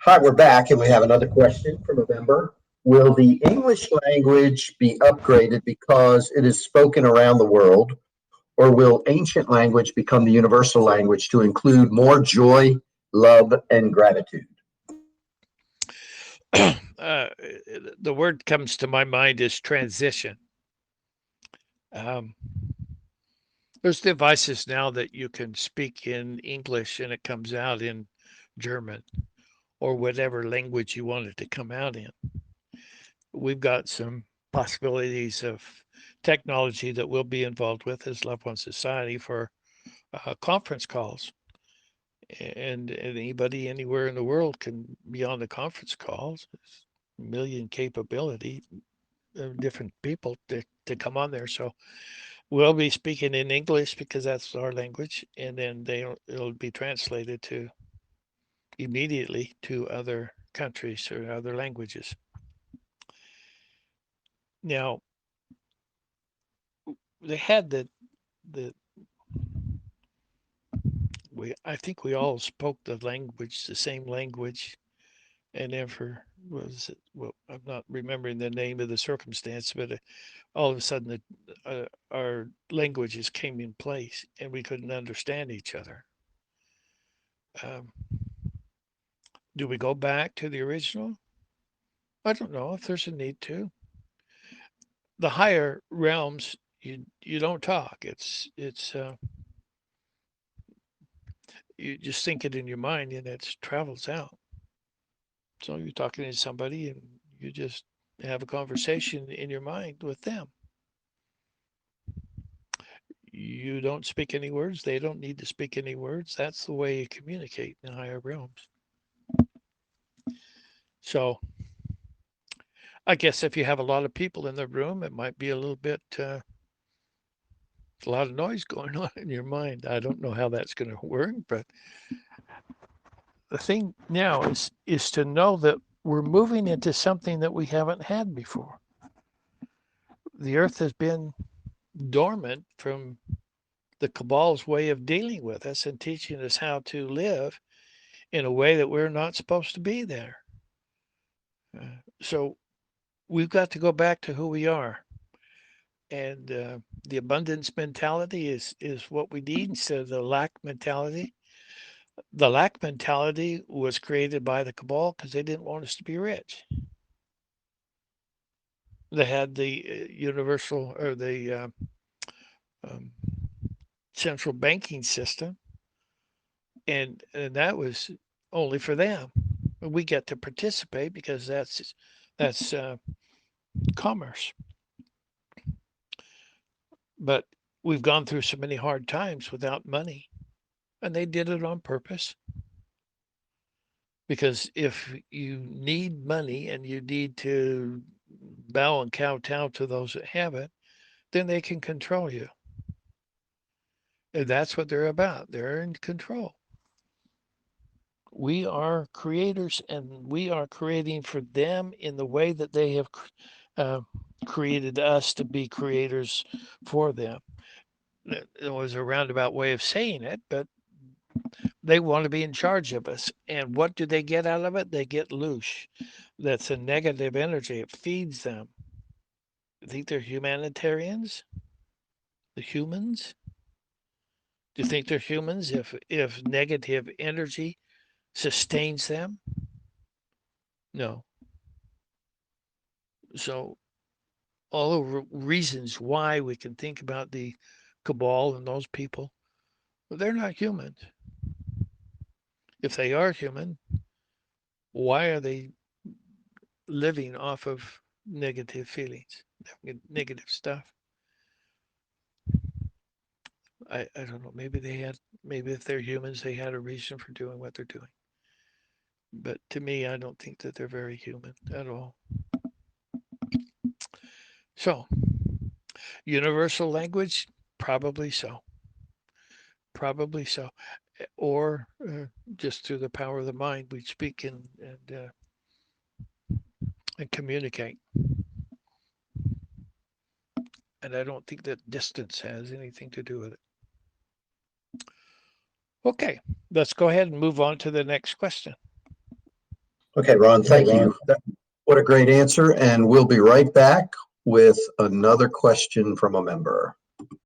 Hi, we're back, and we have another question from a member. Will the English language be upgraded because it is spoken around the world, or will ancient language become the universal language to include more joy, love, and gratitude? uh, the word comes to my mind is transition. Um, there's devices now that you can speak in English and it comes out in German or whatever language you want it to come out in. We've got some possibilities of technology that we'll be involved with as Love One Society for conference calls. And anybody anywhere in the world can be on the conference calls. It's a million capability of different people to come on there. So we'll be speaking in English because that's our language, and then it'll be translated to immediately to other countries or other languages. Now they had the we I think we all spoke the same language, and never was it, well, I'm not remembering the name of the circumstance, but all of a sudden our languages came in place and we couldn't understand each other. Um, do we go back to the original? I don't know if there's a need to. The higher realms, you don't talk. It's you just think it in your mind and it travels out. So you're talking to somebody and you just have a conversation in your mind with them. You don't speak any words. They don't need to speak any words. That's the way you communicate in higher realms. So I guess if you have a lot of people in the room, it might be a little bit, a lot of noise going on in your mind. I don't know how that's going to work, but the thing now is to know that we're moving into something that we haven't had before. The earth has been dormant from the cabal's way of dealing with us and teaching us how to live in a way that we're not supposed to be there. So we've got to go back to who we are. And the abundance mentality is what we need instead of the lack mentality. The lack mentality was created by the cabal because they didn't want us to be rich. They had the universal or the um, central banking system, and that was only for them. We get to participate because that's commerce. But we've gone through so many hard times without money, and they did it on purpose. Because if you need money and you need to bow and kowtow to those that have it, then they can control you. And that's what they're about. They're in control. We are creators and we are creating for them in the way that they have uh, created us to be creators for them. It was a roundabout way of saying it, but they want to be in charge of us. And what do they get out of it? They get loose. That's a negative energy. It feeds them. You think they're humanitarians? The humans? Do you think they're humans if negative energy sustains them? No. So all the reasons why we can think about the cabal and those people, well, they're not humans. If they are human, why are they living off of negative feelings, negative stuff? I don't know. Maybe if they're humans, they had a reason for doing what they're doing. But to me, I don't think that they're very human at all. So, universal language, probably so. Probably so. Or just through the power of the mind, we speak and communicate. And I don't think that distance has anything to do with it. Okay, let's go ahead and move on to the next question. Okay, Ron, thank you. What a great answer. And we'll be right back with another question from a member.